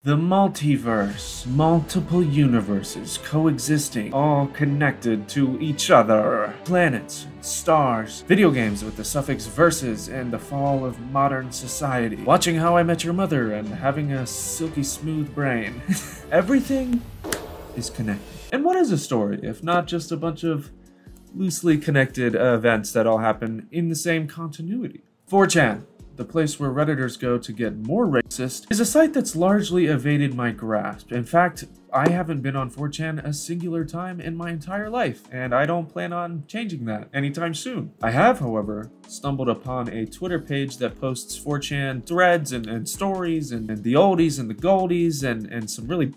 The multiverse, multiple universes coexisting, all connected to each other. Planets, stars, video games with the suffix verses, and the fall of modern society. Watching How I Met Your Mother and having a silky smooth brain. Everything is connected. And what is a story if not just a bunch of loosely connected events that all happen in the same continuity? 4chan, the place where Redditors go to get more racist, is a site that's largely evaded my grasp. In fact, I haven't been on 4chan a singular time in my entire life, and I don't plan on changing that anytime soon. I have, however, stumbled upon a Twitter page that posts 4chan threads and stories and the oldies and the goldies and some really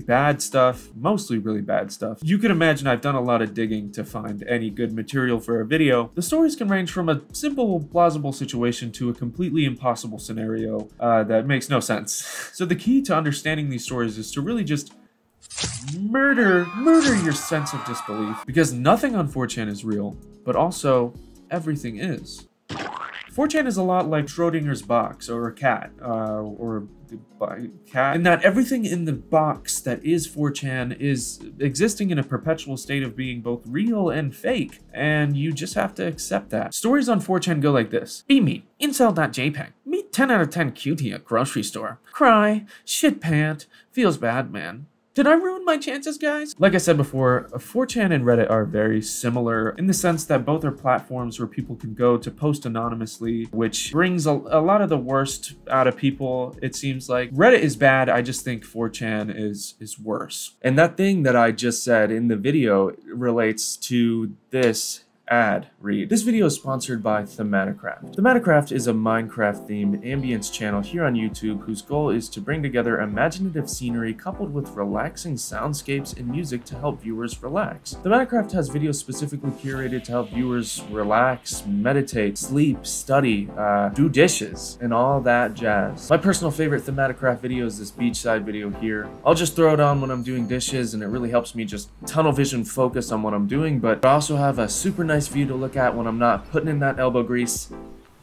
bad stuff, mostly really bad stuff. You can imagine I've done a lot of digging to find any good material for a video. The stories can range from a simple, plausible situation to a completely impossible scenario that makes no sense. So the key to understanding these stories is to really just murder your sense of disbelief, because nothing on 4chan is real, but also everything is. 4chan is a lot like Schrodinger's box or a cat, and that everything in the box that is 4chan is existing in a perpetual state of being both real and fake, and you just have to accept that. Stories on 4chan go like this. Be me, incel.jpg. Meet 10 out of 10 cutie at grocery store. Cry, shit pant, feels bad, man. Did I ruin my chances, guys? Like I said before, 4chan and Reddit are very similar in the sense that both are platforms where people can go to post anonymously, which brings a lot of the worst out of people, it seems like. Reddit is bad, I just think 4chan is worse. And that thing that I just said in the video relates to this ad read. This video is sponsored by Thematicraft. Thematicraft is a Minecraft-themed ambience channel here on YouTube whose goal is to bring together imaginative scenery coupled with relaxing soundscapes and music to help viewers relax. Thematicraft has videos specifically curated to help viewers relax, meditate, sleep, study, do dishes, and all that jazz. My personal favorite Thematicraft video is this beachside video here. I'll just throw it on when I'm doing dishes and it really helps me just tunnel vision focus on what I'm doing, but I also have a super nice view to look at when I'm not putting in that elbow grease,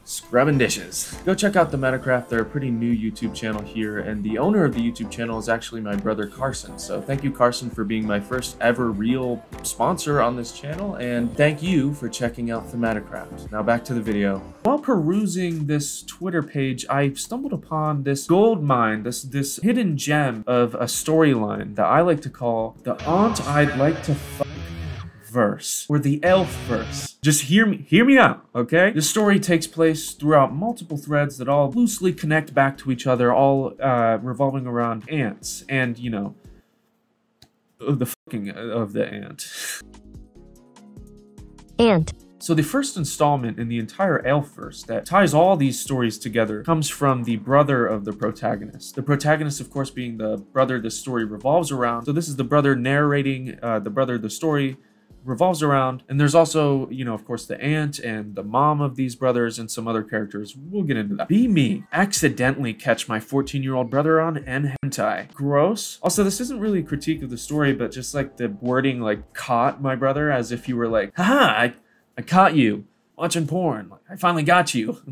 scrubbing dishes. Go check out Thematicraft. They're a pretty new YouTube channel here, and the owner of the YouTube channel is actually my brother Carson. So thank you, Carson, for being my first ever real sponsor on this channel, and thank you for checking out Thematicraft. Now back to the video. While perusing this Twitter page, I stumbled upon this gold mine, this hidden gem of a storyline that I like to call the Aunt I'd Like to Fuck verse, or the A.I.L.F.verse. Just hear me out, okay? The story takes place throughout multiple threads that all loosely connect back to each other, all revolving around ants, and, you know, the fucking of the ant. Ant. So the first installment in the entire A.I.L.F.verse that ties all these stories together comes from the brother of the protagonist. The protagonist, of course, being the brother the story revolves around. So this is the brother narrating, the brother the story revolves around, and there's also, you know, of course, the aunt and the mom of these brothers and some other characters. We'll get into that. Be me. Accidentally catch my 14-year-old brother on and hentai. Gross. Also, this isn't really a critique of the story, but just like the wording, like, caught my brother, as if you were like, haha, I caught you watching porn. Like, I finally got you.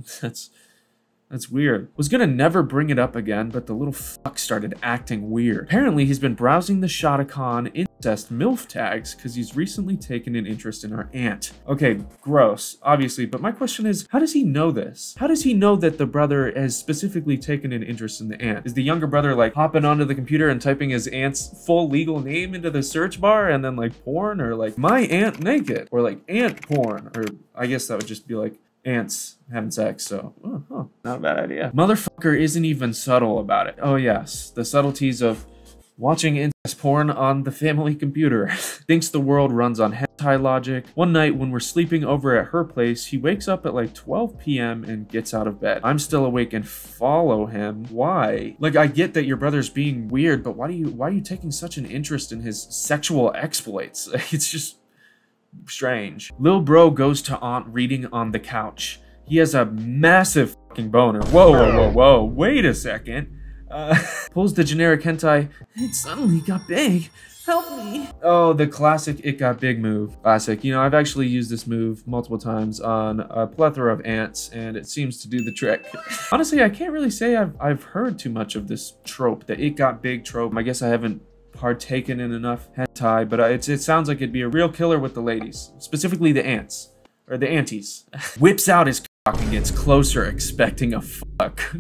That's weird. Was gonna never bring it up again, but the little fuck started acting weird. Apparently, he's been browsing the Shotacon incest MILF tags because he's recently taken an interest in our aunt. Okay, gross, obviously, but my question is, how does he know this? How does he know that the brother has specifically taken an interest in the aunt? Is the younger brother like hopping onto the computer and typing his aunt's full legal name into the search bar and then like porn, or like my aunt naked, or like aunt porn, or I guess that would just be like ants having sex, so not a bad idea. Motherfucker isn't even subtle about it. Oh yes, the subtleties of watching incest porn on the family computer. Thinks the world runs on hentai logic. One night when we're sleeping over at her place, he wakes up at like 12 p.m. and gets out of bed. I'm still awake and follow him. Why? Like, I get that your brother's being weird, but why are you taking such an interest in his sexual exploits? It's just strange. Lil bro goes to aunt reading on the couch. He has a massive fucking boner. Whoa, wait a second. Pulls the generic hentai. It suddenly got big. Help me. Oh, the classic it got big move. Classic. You know, I've actually used this move multiple times on a plethora of ants, and it seems to do the trick. Honestly, I can't really say I've heard too much of this trope, the it got big trope. I guess I haven't partaken in enough hentai, but it sounds like it'd be a real killer with the ladies, specifically the ants, or the aunties. Whips out his cock and gets closer, expecting a fuck.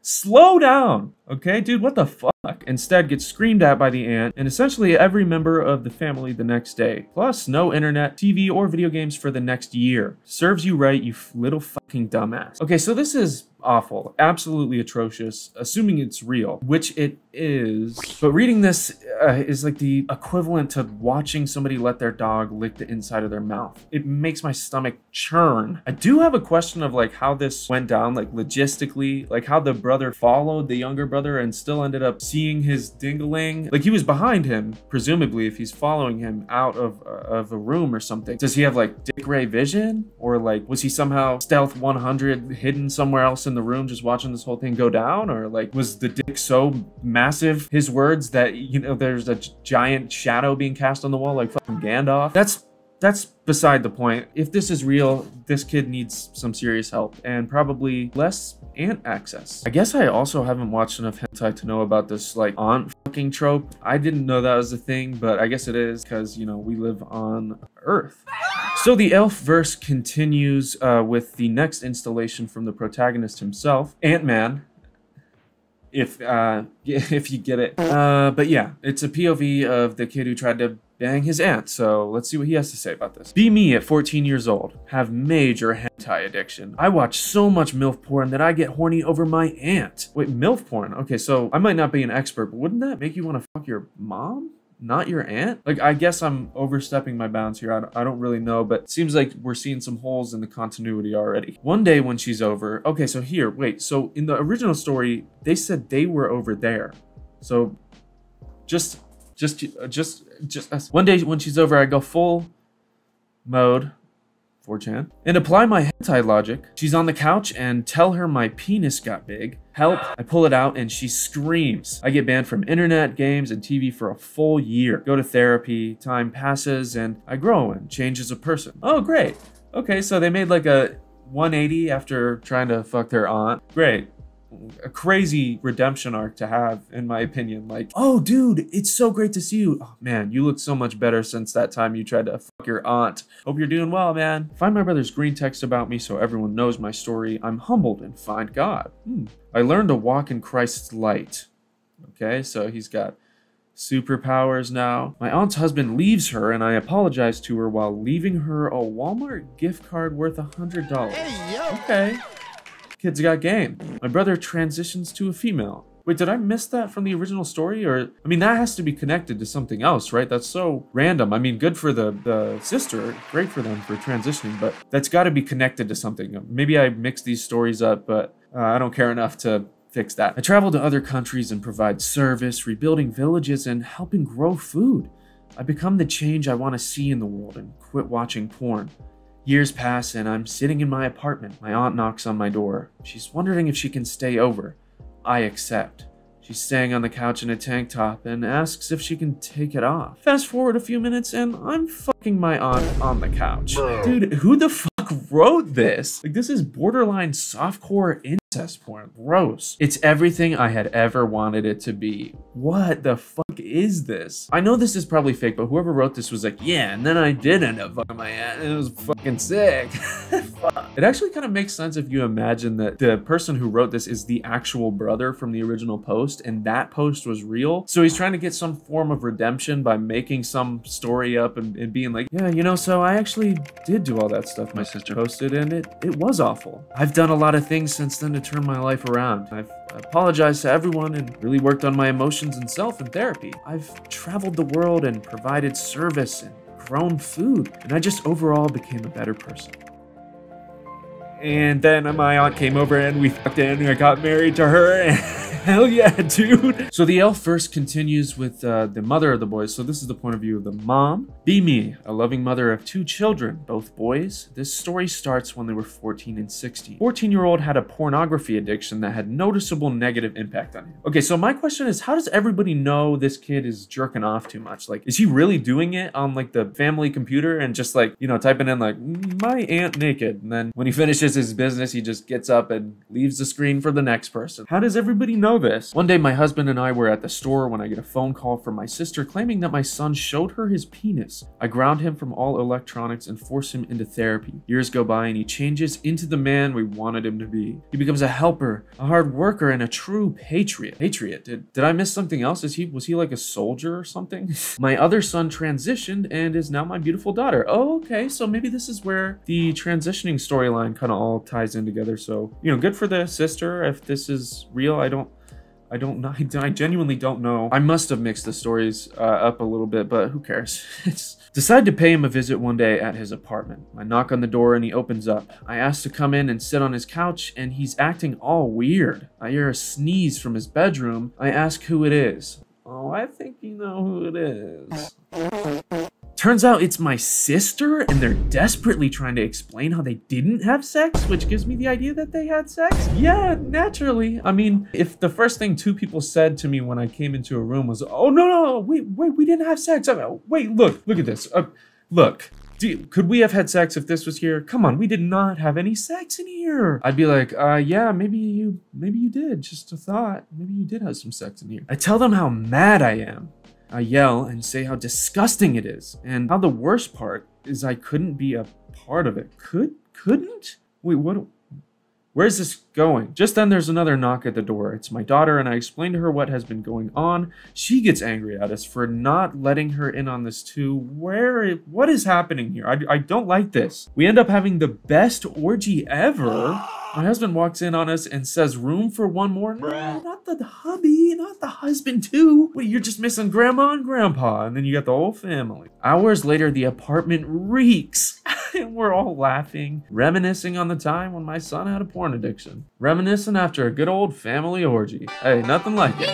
Slow down, okay, dude, what the fuck? Instead gets screamed at by the ant and essentially every member of the family the next day. Plus, no internet, TV, or video games for the next year. Serves you right, you little fucking dumbass. Okay, so this is awful, absolutely atrocious, assuming it's real, which it is. But reading this is like the equivalent to watching somebody let their dog lick the inside of their mouth. It makes my stomach churn. I do have a question of like how this went down, like logistically, like how the brother followed the younger brother and still ended up seeing his dingling. Like he was behind him, presumably, if he's following him out of a room or something. Does he have like Dick Ray vision? Or like, was he somehow stealth 100 hidden somewhere else in the room just watching this whole thing go down? Or like, was the dick so massive, his words, that, you know, there's a giant shadow being cast on the wall like fucking Gandalf? That's beside the point. If this is real, this kid needs some serious help and probably less ant access. I guess I also haven't watched enough hentai to know about this like aunt fucking trope. I didn't know that was a thing, but I guess it is because, you know, we live on Earth. So the A.I.L.F.verse continues with the next installation from the protagonist himself, Ant-Man. If you get it. But yeah, it's a POV of the kid who tried to bang his aunt, so let's see what he has to say about this. Be me at 14 years old, have major hentai addiction. I watch so much MILF porn that I get horny over my aunt. Wait, MILF porn? Okay, so I might not be an expert, but wouldn't that make you want to fuck your mom? Not your aunt? Like, I guess I'm overstepping my bounds here. I don't really know, but it seems like we're seeing some holes in the continuity already. One day when she's over, okay, so here, wait, so in the original story, they said they were over there. So just one day when she's over, I go full mode, 4chan, and apply my hentai logic. She's on the couch and tell her my penis got big. Help, I pull it out and she screams. I get banned from internet, games, and TV for a full year. Go to therapy, time passes, and I grow and change as a person. Oh, great. Okay, so they made like a 180 after trying to fuck their aunt. Great. A crazy redemption arc to have, in my opinion. Like, oh dude, it's so great to see you. Oh man, you look so much better since that time you tried to fuck your aunt. Hope you're doing well, man. Find my brother's green text about me so everyone knows my story. I'm humbled and find God. I learned to walk in Christ's light. Okay, so he's got superpowers now. My aunt's husband leaves her and I apologize to her while leaving her a Walmart gift card worth $100. Hey, yo. Okay. Kid's got game. My brother transitions to a female. Wait, did I miss that from the original story? Or, I mean, that has to be connected to something else, right? That's so random. I mean, good for the sister. Great for them for transitioning, but that's got to be connected to something. Maybe I mixed these stories up, but I don't care enough to fix that. I travel to other countries and provide service, rebuilding villages, and helping grow food. I become the change I want to see in the world and quit watching porn. Years pass and I'm sitting in my apartment. My aunt knocks on my door. She's wondering if she can stay over. I accept. She's staying on the couch in a tank top and asks if she can take it off. Fast forward a few minutes and I'm fucking my aunt on the couch. Dude, who the fuck wrote this? Like, this is borderline softcore incest porn. Gross. It's everything I had ever wanted it to be. What the fuck is this? I know this is probably fake, but whoever wrote this was like, yeah, and then I did end up fucking my aunt and it was fucking sick. Fuck. It actually kind of makes sense if you imagine that the person who wrote this is the actual brother from the original post and that post was real. So he's trying to get some form of redemption by making some story up and being like, yeah, you know, so I actually did do all that stuff my sister posted and it was awful. I've done a lot of things since then to turn my life around. I've apologized to everyone and really worked on my emotions and self in therapy. I've traveled the world and provided service and grown food, and I just overall became a better person. And then my aunt came over and we fucked in and I got married to her. Hell yeah, dude. So the AILF-verse continues with the mother of the boys. So this is the point of view of the mom. Be me, a loving mother of 2 children, both boys. This story starts when they were 14 and 16. 14-year-old had a pornography addiction that had noticeable negative impact on him. Okay, so my question is, how does everybody know this kid is jerking off too much? Like, is he really doing it on like the family computer and just like, you know, typing in like, my aunt naked. And then when he finishes his business, he just gets up and leaves the screen for the next person. How does everybody know this? One day, my husband and I were at the store when I get a phone call from my sister claiming that my son showed her his penis. I ground him from all electronics and force him into therapy. Years go by and he changes into the man we wanted him to be. He becomes a helper, a hard worker, and a true patriot. Patriot? Did I miss something else? Was he like a soldier or something? My other son transitioned and is now my beautiful daughter. Oh, okay, so maybe this is where the transitioning storyline kind of all ties in together. So, you know, good for the sister. If this is real, I don't know. I genuinely don't know. I must have mixed the stories up a little bit, but who cares? Decide to pay him a visit one day at his apartment. I knock on the door and he opens up. I ask to come in and sit on his couch and he's acting all weird. I hear a sneeze from his bedroom. I ask who it is. Oh, I think you know who it is. Turns out it's my sister, and they're desperately trying to explain how they didn't have sex, which gives me the idea that they had sex. Yeah, naturally. I mean, if the first thing 2 people said to me when I came into a room was, oh, no, wait, we didn't have sex. I mean, wait, look at this. Look. Could we have had sex if this was here? Come on, we did not have any sex in here. I'd be like, yeah, maybe you did. Just a thought. Maybe you did have some sex in here. I tell them how mad I am. I yell and say how disgusting it is, and how the worst part is I couldn't be a part of it. Couldn't? Wait, what? Where's this going? Just then there's another knock at the door. It's my daughter, and I explain to her what has been going on. She gets angry at us for not letting her in on this too. What is happening here? I don't like this. We end up having the best orgy ever. My husband walks in on us and says, room for one more? No, not the hubby, not the husband too. Wait, you're just missing grandma and grandpa, and then you got the whole family. Hours later, the apartment reeks. And we're all laughing, reminiscing on the time when my son had a porn addiction. Reminiscing after a good old family orgy. Hey, nothing like it.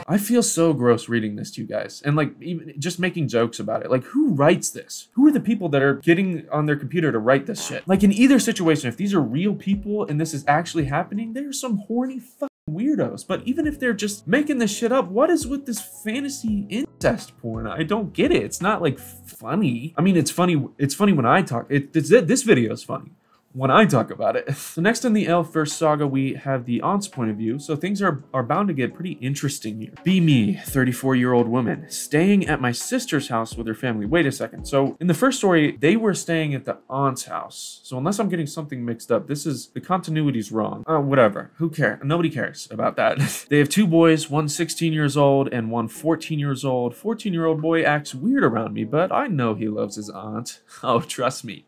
I feel so gross reading this to you guys, and like even just making jokes about it. Like, who writes this? Who are the people that are getting on their computer to write this shit? Like, in either situation, if these are real people and this is actually happening, they're some horny fucking weirdos. But even if they're just making this shit up, what is with this fantasy incest porn? I don't get it. It's not like funny. I mean, it's funny when I talk. This video is funny when I talk about it. So next in the A.I.L.F.verse saga, we have the aunt's point of view. So things are bound to get pretty interesting here. Be me, 34-year-old woman, staying at my sister's house with her family. Wait a second. So in the first story, they were staying at the aunt's house. So unless I'm getting something mixed up, the continuity's wrong. Whatever. Who cares? Nobody cares about that. They have 2 boys, one 16 years old and one 14 years old. 14-year-old boy acts weird around me, but I know he loves his aunt. Oh, trust me.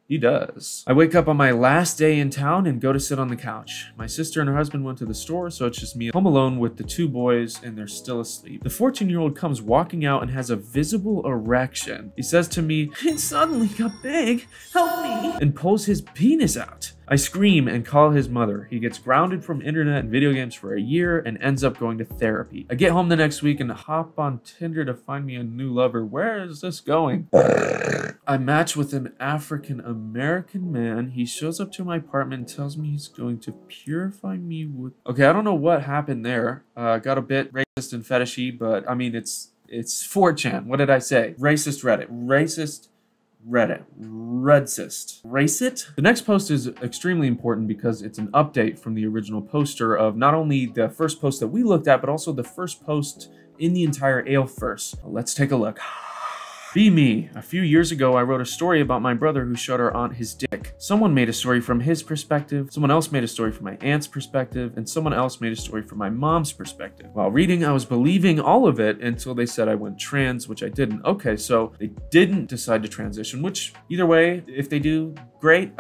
He does. I wake up on my last day in town and go to sit on the couch. My sister and her husband went to the store, so it's just me home alone with the 2 boys, and they're still asleep. The 14-year-old comes walking out and has a visible erection. He says to me, "It suddenly got big, help me," and pulls his penis out. I scream and call his mother. He gets grounded from internet and video games for a year and ends up going to therapy. I get home the next week and hop on Tinder to find me a new lover. Where is this going? I match with an African-American man. He shows up to my apartment and tells me he's going to purify me with... Okay, I don't know what happened there. Got a bit racist and fetishy, but I mean, it's 4chan. What did I say? Racist Reddit. Racist Reddit. Redsist. Racist? The next post is extremely important because it's an update from the original poster of not only the first post that we looked at, but also the first post in the entire A.I.L.F.verse. Let's take a look. Be me. A few years ago, I wrote a story about my brother who showed our aunt his dick. Someone made a story from his perspective, someone else made a story from my aunt's perspective, and someone else made a story from my mom's perspective. While reading, I was believing all of it until they said I went trans, which I didn't. Okay, so they didn't decide to transition, which either way, if they do, great.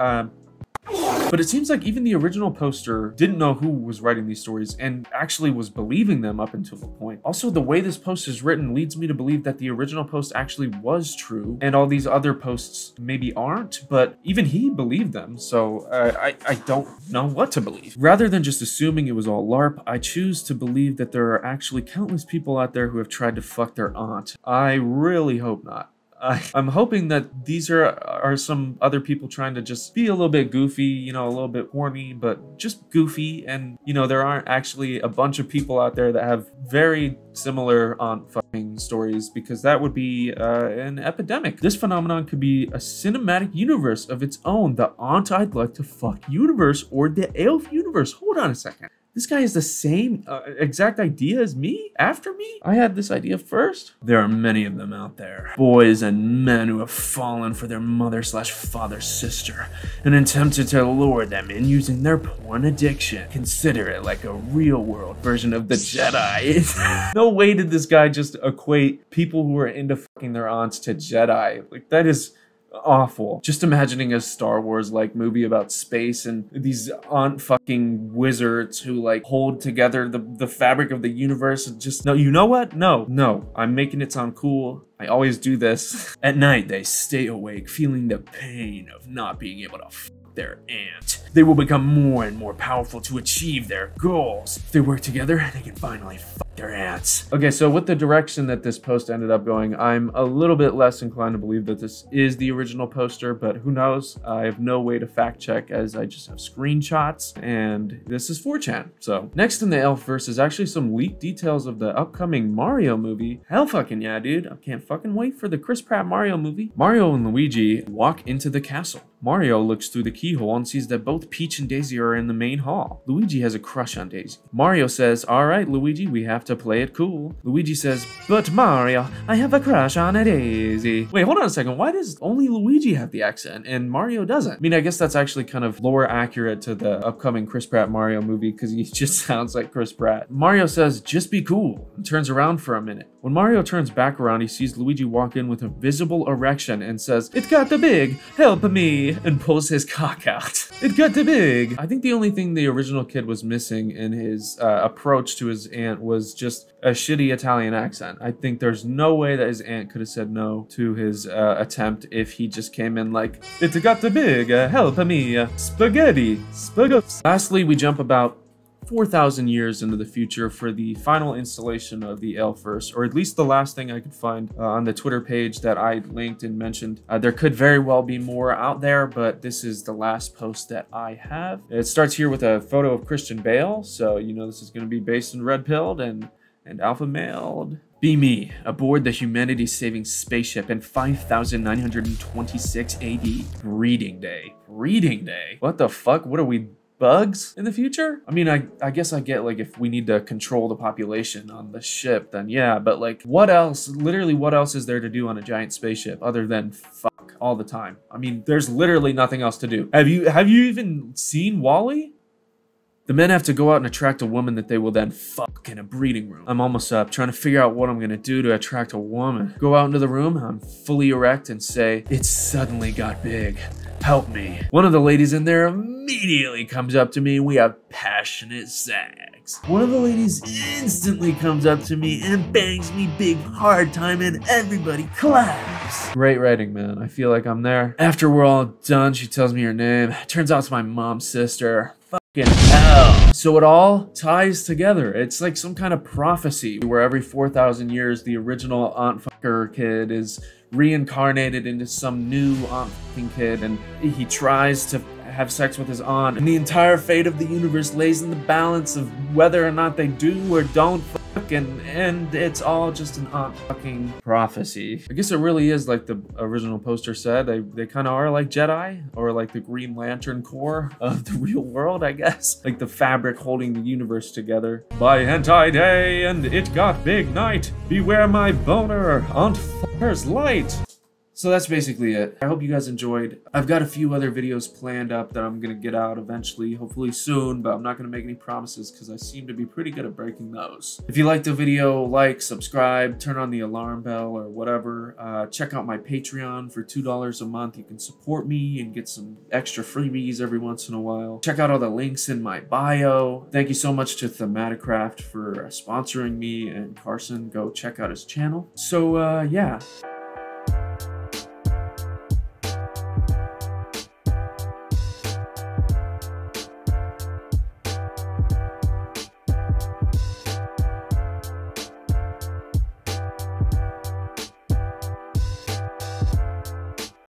But it seems like even the original poster didn't know who was writing these stories and actually was believing them up until the point. Also, the way this post is written leads me to believe that the original post actually was true and all these other posts maybe aren't, but even he believed them, so I don't know what to believe. Rather than just assuming it was all LARP, I choose to believe that there are actually countless people out there who have tried to fuck their aunt. I really hope not. I'm hoping that these are some other people trying to just be a little bit goofy, you know, a little bit horny, but just goofy. And, you know, there aren't actually a bunch of people out there that have very similar aunt fucking stories, because that would be an epidemic. This phenomenon could be a cinematic universe of its own, the Aunt I'd Like to Fuck universe, or the A.I.L.F. universe. Hold on a second. This guy has the same exact idea as me, after me? I had this idea first. There are many of them out there. Boys and men who have fallen for their mother/father's sister and attempted to lure them in using their porn addiction. Consider it like a real-world version of the Jedi. No way did this guy just equate people who are into fucking their aunts to Jedi. Like, that is awful. Just imagining a Star Wars-like movie about space and these aunt fucking wizards who like hold together the fabric of the universe and just, no, you know what? No, I'm making it sound cool. I always do this. At night, they stay awake, feeling the pain of not being able to fuck their aunt. They will become more and more powerful to achieve their goals. If they work together, they can finally fuck their aunts. Okay, so with the direction that this post ended up going, I'm a little bit less inclined to believe that this is the original poster, but who knows? I have no way to fact check, as I just have screenshots, and this is 4chan. So next in the A.I.L.F.verse is actually some leaked details of the upcoming Mario movie. Hell fucking yeah, dude. I can't fucking wait for the Chris Pratt Mario movie. Mario and Luigi walk into the castle. Mario looks through the keyhole and sees that both Peach and Daisy are in the main hall. Luigi has a crush on Daisy. Mario says, "All right, Luigi, we have to play it cool." Luigi says, "But Mario, I have a crush on a Daisy." Wait, hold on a second. Why does only Luigi have the accent and Mario doesn't? I mean, I guess that's actually kind of lore accurate to the upcoming Chris Pratt Mario movie, because he just sounds like Chris Pratt. Mario says, "Just be cool," and turns around for a minute. When Mario turns back around, he sees Luigi walk in with a visible erection and says, "It got too big, help me," and pulls his cock out. It got too big. I think the only thing the original kid was missing in his approach to his aunt was just a shitty Italian accent. I think there's no way that his aunt could have said no to his attempt if he just came in like, "It got too big, help me, spaghetti, spaghetti." Lastly, we jump about 4,000 years into the future for the final installation of the A.I.L.F.verse, or at least the last thing I could find on the Twitter page that I linked and mentioned. There could very well be more out there, but this is the last post that I have. It starts here with a photo of Christian Bale, so you know this is going to be based in red pilled and alpha mailed. Be me, aboard the humanity-saving spaceship in 5926 AD. Breeding Day. Breeding Day? What the fuck? What are we, bugs in the future? I mean, I guess I get, like, if we need to control the population on the ship, then yeah, but like, what else? Literally, what else is there to do on a giant spaceship other than fuck all the time? I mean, there's literally nothing else to do. Have you even seen WALL-E? The men have to go out and attract a woman that they will then fuck in a breeding room. I'm almost up, trying to figure out what I'm gonna do to attract a woman. Go out into the room, I'm fully erect, and say, "It suddenly got big. Help me." One of the ladies in there immediately comes up to me, and we have passionate sex. One of the ladies instantly comes up to me and bangs me big hard time, and everybody claps. Great writing, man. I feel like I'm there. After we're all done, she tells me her name. Turns out it's my mom's sister. Fucking hell. So it all ties together. It's like some kind of prophecy where every 4,000 years, the original aunt fucker kid is reincarnated into some new aunt fucking kid, and he tries to have sex with his aunt, and the entire fate of the universe lays in the balance of whether or not they do or don't fuck, and it's all just an aunt fucking prophecy. I guess it really is like the original poster said. They kind of are like Jedi, or like the Green Lantern Corps of the real world, I guess. Like the fabric holding the universe together. By hentai day and it got big night, beware my boner, aunt fucker's light. So that's basically it. I hope you guys enjoyed. I've got a few other videos planned up that I'm gonna get out eventually, hopefully soon, but I'm not gonna make any promises because I seem to be pretty good at breaking those. If you liked the video, like, subscribe, turn on the alarm bell or whatever. Check out my Patreon for $2 a month. You can support me and get some extra freebies every once in a while. Check out all the links in my bio. Thank you so much to Thematicraft for sponsoring me, and Carson, go check out his channel. So yeah.